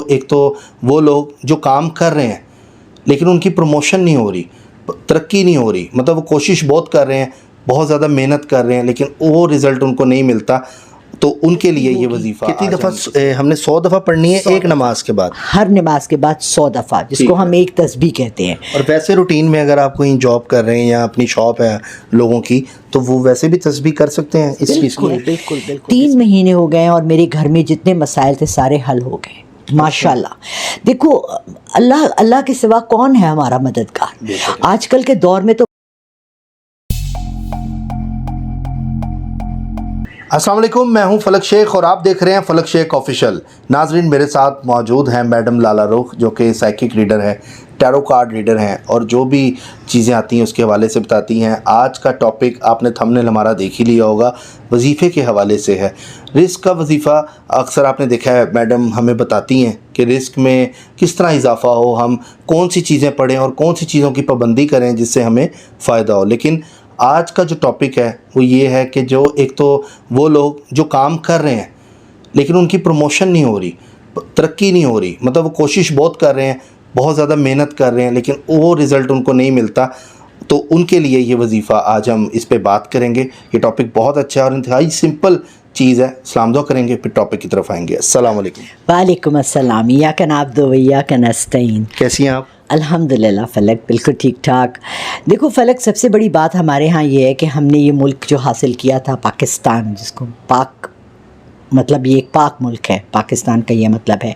ایک تو وہ لوگ جو کام کر رہے ہیں لیکن ان کی پروموشن نہیں ہو رہی، ترقی نہیں ہو رہی، مطلب وہ کوشش بہت کر رہے ہیں، بہت زیادہ محنت کر رہے ہیں لیکن وہ رزلٹ ان کو نہیں ملتا، تو ان کے لیے یہ وظیفہ کتنی دفعہ ہم نے 100 دفعہ پڑھنی ہے ایک نماز کے بعد؟ ہر نماز کے بعد 100 دفعہ، جس کو ہم ایک تسبیح کہتے ہیں۔ اور ویسے روٹین میں اگر آپ کہیں جاب کر رہے ہیں یا اپنی شاپ ہے لوگوں کی، تو وہ ویسے بھی تسبیح کر سکتے ہیں اس چیز کو؟ بالکل 3 مہینے ہو گئے اور میرے گھر میں جتنے مسائل تھے سارے حل ہو گئے ماشاءاللہ۔ دیکھو اللہ کے سوا کون ہے ہمارا مددگار؟ آج کل کے دور میں تو السلام علیکم، میں ہوں فلک شیخ اور آپ دیکھ رہے ہیں فلک شیخ آفیشیل۔ ناظرین، میرے ساتھ موجود ہیں میڈم لالا رخ، جو کہ سائیکک ریڈر ہیں، ٹیرو کارڈ ریڈر ہیں، اور جو بھی چیزیں آتی ہیں اس کے حوالے سے بتاتی ہیں۔ آج کا ٹاپک آپ نے تھمبنیل ہمارا دیکھ ہی لیا ہوگا، وظیفے کے حوالے سے ہے۔ رزق کا وظیفہ اکثر آپ نے دیکھا ہے، میڈم ہمیں بتاتی ہیں کہ رزق میں کس طرح اضافہ ہو، ہم کون سی چیزیں پڑھیں اور کون سی چیزوں کی پابندی کریں جس سے ہمیں فائدہ ہو۔ لیکن آج کا جو ٹاپک ہے وہ یہ ہے کہ جو ایک تو وہ لوگ جو کام کر رہے ہیں لیکن ان کی پروموشن نہیں ہو رہی، ترقی نہیں ہو رہی، مطلب وہ کوشش بہت کر رہے ہیں، بہت زیادہ محنت کر رہے ہیں لیکن وہ رزلٹ ان کو نہیں ملتا، تو ان کے لیے یہ وظیفہ آج ہم اس پہ بات کریں گے۔ یہ ٹاپک بہت اچھا ہے اور انتہائی سمپل چیز ہے۔ سلام دعا کریں گے پھر ٹاپک کی طرف آئیں گے۔ السلام علیکم۔ وعلیکم السلام، ایاک نعبد و ایاک نستعین۔ کیسی ہیں آپ؟ الحمدللہ فلک، بالکل ٹھیک ٹھاک۔ دیکھو فلک، سب سے بڑی بات ہمارے ہاں یہ ہے کہ ہم نے یہ ملک جو حاصل کیا تھا پاکستان، جس کو پاک مطلب یہ ایک پاک ملک ہے، پاکستان کا یہ مطلب ہے،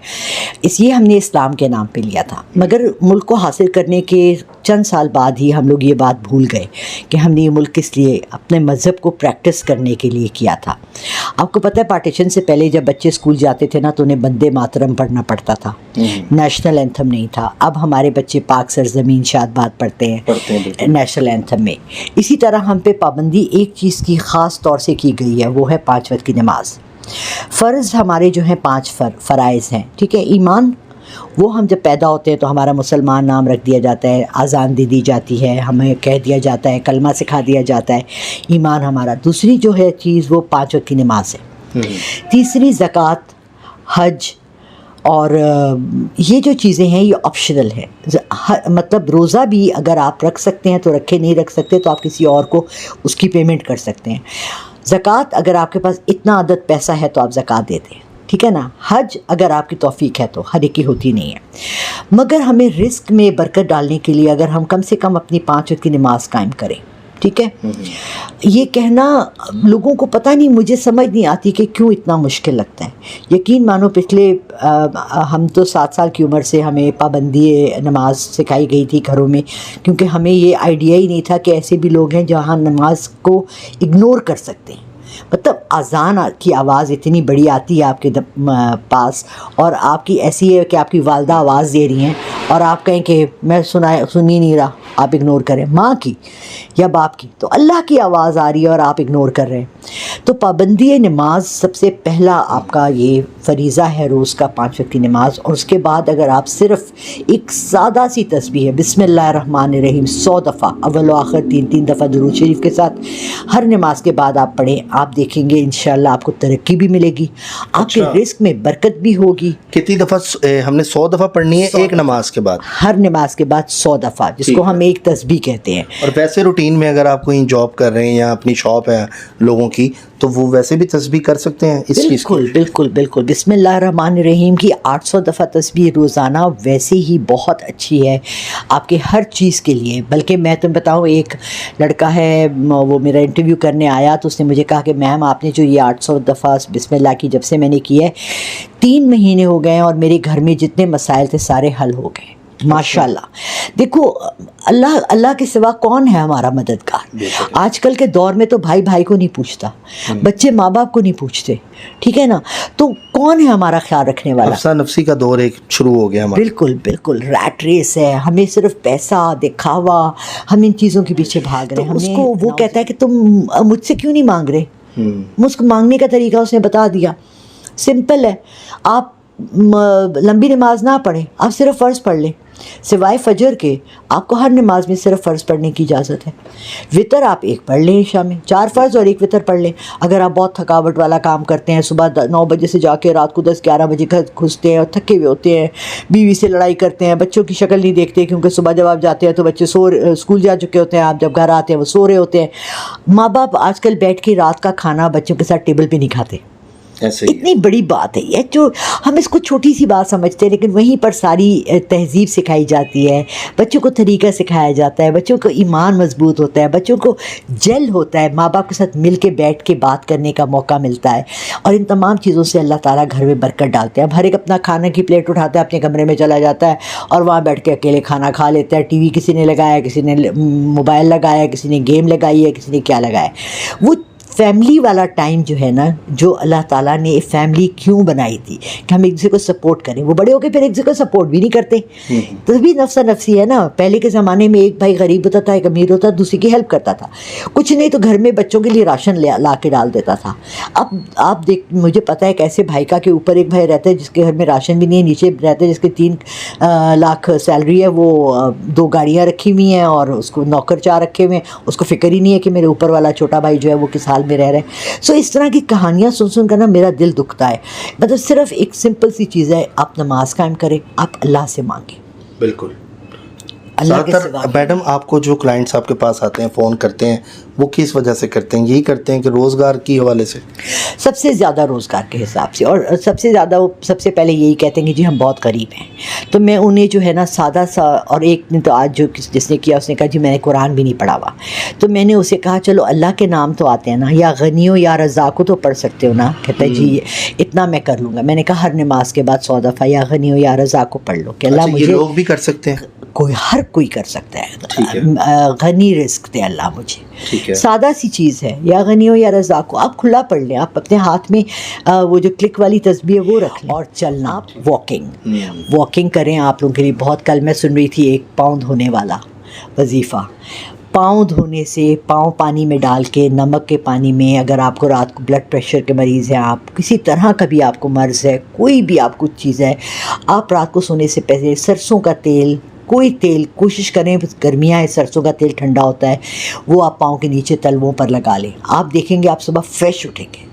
یہ ہم نے اسلام کے نام پہ لیا تھا، مگر ملک کو حاصل کرنے کے چند سال بعد ہی ہم لوگ یہ بات بھول گئے کہ ہم نے یہ ملک کس لیے، اپنے مذہب کو پریکٹس کرنے کے لیے کیا تھا۔ آپ کو پتہ ہے پارٹیشن سے پہلے جب بچے اسکول جاتے تھے نا تو انہیں بندے ماترم پڑھنا پڑتا تھا، نیشنل اینتھم نہیں تھا۔ اب ہمارے بچے پاک سرزمین شاد باد پڑھتے ہیں نیشنل اینتھم میں۔ اسی طرح ہم پہ پابندی ایک چیز کی خاص طور سے کی گئی ہے، وہ ہے 5 وقت کی نماز۔ فرض ہمارے جو ہیں 5 فرائض ہیں، ٹھیک ہے۔ ایمان، وہ ہم جب پیدا ہوتے ہیں تو ہمارا مسلمان نام رکھ دیا جاتا ہے، اذان دے دی جاتی ہے، ہمیں کہہ دیا جاتا ہے، کلمہ سکھا دیا جاتا ہے، ایمان ہمارا۔ دوسری جو ہے چیز وہ 5 وقت کی نماز ہے۔ تیسری زکوٰۃ، حج، اور یہ جو چیزیں ہیں یہ آپشنل ہے، مطلب روزہ بھی اگر آپ رکھ سکتے ہیں تو رکھے، نہیں رکھ سکتے تو آپ کسی اور کو اس کی پیمنٹ کر سکتے ہیں۔ زکوٰۃ، اگر آپ کے پاس اتنا عدد پیسہ ہے تو آپ زکوٰۃ دے دیں، ٹھیک ہے نا۔ حج اگر آپ کی توفیق ہے تو، ہر ایک کی ہوتی نہیں ہے، مگر ہمیں رزق میں برکت ڈالنے کے لیے اگر ہم کم سے کم اپنی 5 وقت کی نماز قائم کریں، ٹھیک ہے۔ یہ کہنا لوگوں کو پتہ نہیں، مجھے سمجھ نہیں آتی کہ کیوں اتنا مشکل لگتا ہے۔ یقین مانو پچھلے ہم تو 7 سال کی عمر سے ہمیں پابندی نماز سکھائی گئی تھی گھروں میں، کیونکہ ہمیں یہ آئیڈیا ہی نہیں تھا کہ ایسے بھی لوگ ہیں جہاں نماز کو اگنور کر سکتے ہیں۔ مطلب اذان کی آواز اتنی بڑی آتی ہے آپ کے پاس، اور آپ کی ایسی ہے کہ آپ کی والدہ آواز دے رہی ہیں اور آپ کہیں کہ میں سن ہی نہیں رہا، آپ اگنور کریں، ماں کی یا باپ کی، تو اللہ کی آواز آ رہی ہے اور آپ اگنور کر رہے ہیں۔ تو پابندی نماز سب سے پہلا آپ کا یہ فریضہ ہے، روز کا 5 وقت کی نماز۔ اور اس کے بعد اگر آپ صرف ایک سادہ سی تسبیح ہے، بسم اللہ الرحمن الرحیم 100 دفعہ، اول و آخر 3 دفعہ درود شریف کے ساتھ ہر نماز کے بعد آپ پڑھیں، آپ دیکھیں گے انشاءاللہ آپ کو ترقی بھی ملے گی، آپ کے رزق میں برکت بھی ہوگی۔ کتنی دفعہ ہم نے 100 دفعہ پڑھنی ہے ایک نماز کے بعد؟ ہر نماز کے بعد 100 دفعہ، جس کو ہم ایک تسبیح کہتے ہیں۔ اور ویسے روٹین میں اگر آپ کہیں جاب کر رہے ہیں یا اپنی شاپ ہے لوگوں کی، تو وہ ویسے بھی تسبیح کر سکتے ہیں اس چیز کو؟ بالکل بسم اللہ الرحمن الرحیم کی 800 دفعہ تسبیح روزانہ ویسے ہی بہت اچھی ہے آپ کے ہر چیز کے لیے۔ بلکہ میں تمہیں بتاؤں، ایک لڑکا ہے وہ میرا انٹرویو کرنے آیا تو اس نے مجھے کہا کہ میم آپ نے جو یہ 800 دفعہ بسم اللہ کی جب سے میں نے کی ہے، 3 مہینے ہو گئے اور میرے گھر میں جتنے مسائل تھے سارے حل ہو گئے ماشاءاللہ۔ دیکھو اللہ کے سوا کون ہے ہمارا مددگار؟ آج کل کے دور میں تو بھائی بھائی کو نہیں پوچھتا، بچے ماں باپ کو نہیں پوچھتے، ٹھیک ہے نا، تو کون ہے ہمارا خیال رکھنے والا؟ افسا نفسی کا دور ایک شروع ہو گیا ہمارا۔ بالکل ریٹ ریس ہے، ہمیں صرف پیسہ، دکھاوا، ہم ان چیزوں کے پیچھے بھاگ رہے ہیں۔ اس کو وہ کہتا ہے کہ تم مجھ سے کیوں نہیں مانگ رہے؟ مجھ کو مانگنے کا طریقہ اس نے بتا دیا، سمپل ہے۔ آپ लंबी नमाज ना पढ़ें, आप सिर्फ फ़र्ज़ पढ़ लें। सिवाय फजर के आपको हर नमाज में सिर्फ फ़र्ज़ पढ़ने की इजाज़त है। वितर आप एक पढ़ लें ईशा में, 4 फ़र्ज़ और 1 वितर पढ़ लें। अगर आप बहुत थकावट वाला काम करते हैं, सुबह 9 बजे से जाके रात को 10-11 बजे घर घुसते हैं और थके हुए होते हैं, बीवी से लड़ाई करते हैं, बच्चों की शक्ल नहीं देखते क्योंकि सुबह जब आप जाते हैं तो बच्चे स्कूल जा चुके होते हैं, आप जब घर आते हैं वो सो रहे होते हैं। माँ बाप आजकल बैठ के रात का खाना बच्चों के साथ टेबल पे नहीं खाते। ऐसे ही इतनी बड़ी बात है ये, जो हम इसको छोटी सी बात समझते हैं, लेकिन वहीं पर सारी तहजीब सिखाई जाती है, बच्चों को तरीका सिखाया जाता है, बच्चों को ईमान मजबूत होता है, बच्चों को जेल होता है, माँ बाप के साथ मिल के बैठ के बात करने का मौका मिलता है। और इन तमाम चीज़ों से अल्लाह ताला घर में बरकत डालते हैं। अब हर एक अपना खाने की प्लेट उठाता है, अपने कमरे में चला जाता है और वहाँ बैठ के अकेले खाना खा लेता है। टीवी किसी ने लगाया, किसी ने मोबाइल लगाया, किसी ने गेम लगाई है, किसी ने क्या लगाया। वो फैमिली वाला टाइम जो है ना, जो अल्लाह ताला ने फैमिली क्यों बनाई थी कि हम एक दूसरे को सपोर्ट करें। वो बड़े होकर फिर एक दूसरे को सपोर्ट भी नहीं करते, तो भी नफ्सा नफसी है ना। पहले के ज़माने में एक भाई गरीब होता था, एक अमीर होता था, दूसरे की हेल्प करता था, कुछ नहीं तो घर में बच्चों के लिए राशन ला के डाल देता था। अब आप देख, मुझे पता है कैसे भाई का के ऊपर एक भाई रहता है जिसके घर में राशन भी नहीं है, नीचे रहता है जिसके 3 लाख सैलरी है, वो 2 गाड़ियाँ रखी हुई हैं और उसको नौकर 4 रखे हुए हैं, उसको फिक्र ही नहीं है कि मेरे ऊपर वाला छोटा भाई जो है वो किस हाल में रह रहे हैं। सो इस तरह की कहानियाँ सुन कर ना मेरा दिल दुखता है। मतलब सिर्फ एक सिंपल सी चीज़ है, आप नमाज कायम करें, आप अल्लाह से मांगें। बिल्कुल। अल्लाह के सिवा ज़्यादातर मैडम आपको जो क्लाइंट्स आपके पास आते हैं, फ़ोन करते हैं, वो किस वजह से करते हैं? यही करते हैं कि रोज़गार की हवाले से? सबसे ज़्यादा रोज़गार के हिसाब से, और सबसे ज़्यादा वो सबसे पहले यही कहते हैं कि जी हम बहुत गरीब हैं। तो मैं उन्हें जो है ना सादा सा, और एक ने तो आज जो जिसने किया उसने कहा जी मैंने कुरान भी नहीं पढ़ा हुआ। तो मैंने उसे कहा चलो अल्लाह के नाम तो आते हैं ना, या गनियो या रज़ाको तो पढ़ सकते हो ना। कहता है जी इतना मैं कर लूँगा। मैंने कहा हर नमाज के बाद 100 दफ़ा या गनियो या रज़ाको पढ़ लो कि अल्लाह अच्छा, मुझे। ये लोग भी कर सकते हैं? हर कोई कर सकता ठीक है। है। गनी रिस्क दे अल्लाह मुझे। ठीक है। सादा सी चीज़ है, या गनी हो या रज़ा को, आप खुला पढ़ लें। आप अपने हाथ में वो जो क्लिक वाली तस्बीह है वो रख लें, और चलना, आप वॉकिंग करें। आप लोगों के लिए बहुत, कल मैं सुन रही थी 1 पाँव धोने वाला वजीफ़ा। पाँव धोने से, पाँव पानी में डाल के, नमक के पानी में, अगर आपको रात को ब्लड प्रेशर के मरीज़ हैं, आप किसी तरह का भी आपको मर्ज़ है, कोई भी आपको चीज़ है, आप रात को सोने से पहले सरसों का तेल, कोई तेल, कोशिश करें, गर्मियाँ है, सरसों का तेल ठंडा होता है, वो आप पाँव के नीचे तलवों पर लगा लें। आप देखेंगे आप सुबह फ्रेश उठेंगे।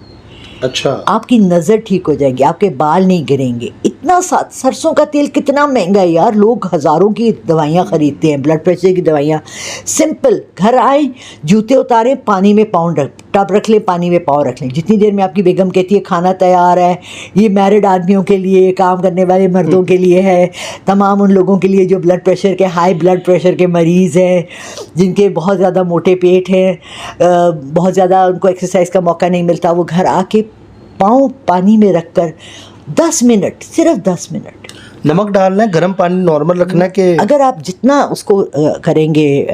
अच्छा। आपकी नज़र ठीक हो जाएगी, आपके बाल नहीं गिरेंगे। इतना सरसों का तेल कितना महंगा है यार, लोग हज़ारों की दवाइयाँ ख़रीदते हैं, ब्लड प्रेशर की दवाइयाँ। सिंपल, घर आए, जूते उतारें, पानी में पाँव टब रख लें, पानी में पाँव रख लें। जितनी देर में आपकी बेगम कहती है खाना तैयार है, ये मैरिड आदमियों के लिए, काम करने वाले मर्दों के लिए है, तमाम उन लोगों के लिए जो ब्लड प्रेशर के, हाई ब्लड प्रेशर के मरीज़ हैं, जिनके बहुत ज़्यादा मोटे पेट हैं, बहुत ज़्यादा उनको एक्सरसाइज का मौका नहीं मिलता, वो घर आके पाँव पानी में रख कर 10 मिनट, सिर्फ 10 मिनट नमक डालना है, गर्म पानी नॉर्मल रखना है कि? अगर आप जितना उसको करेंगे,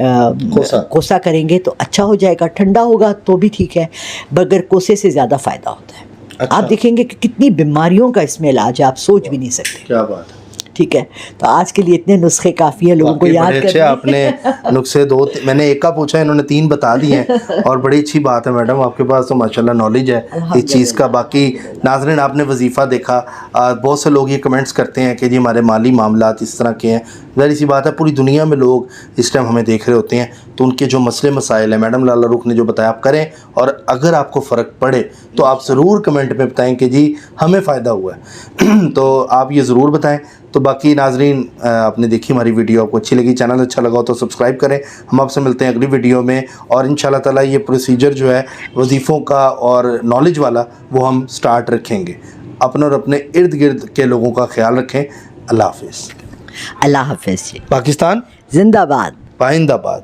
कोसा करेंगे तो अच्छा हो जाएगा। ठंडा होगा तो भी ठीक है, मगर कोसे से ज़्यादा फ़ायदा होता है। अच्छा। आप देखेंगे कि कितनी बीमारियों का इसमें इलाज है, आप सोच भी नहीं सकते। क्या बात है। ठीक है, तो आज के लिए इतने नुस्खे काफ़ी हैं लोगों को याद करने। आपने नुस्खे 2, मैंने 1 का पूछा, इन्होंने 3 बता दिए हैं, और बड़ी अच्छी बात है मैडम, आपके पास तो माशाल्लाह नॉलेज है इस चीज़ का। बाकी नाज़रीन, आपने वजीफ़ा देखा, बहुत से लोग ये कमेंट्स करते हैं कि जी हमारे माली मामलात इस तरह के हैं। ज़ाहिर सी बात है, पूरी दुनिया में लोग इस टाइम हमें देख रहे होते हैं, तो उनके जो मसले मसाइल हैं, मैडम लाला रुख ने जो बताया आप करें, और अगर आपको फ़र्क पड़े तो आप ज़रूर कमेंट में बताएं कि जी हमें फ़ायदा हुआ है। तो आप ये ज़रूर बताएं। तो बाकी नाजरीन, आपने देखी हमारी वीडियो, आपको अच्छी लगी, चैनल अच्छा लगा तो सब्सक्राइब करें। हम आपसे मिलते हैं अगली वीडियो में, और इंशाल्लाह ताला ये प्रोसीजर जो है वजीफ़ों का और नॉलेज वाला, वो हम स्टार्ट रखेंगे। अपने और अपने इर्द गिर्द के लोगों का ख्याल रखें। अल्लाह हाफिज़। अल्लाह हाफिज़। पाकिस्तान जिंदाबाद। पाइंदाबाद।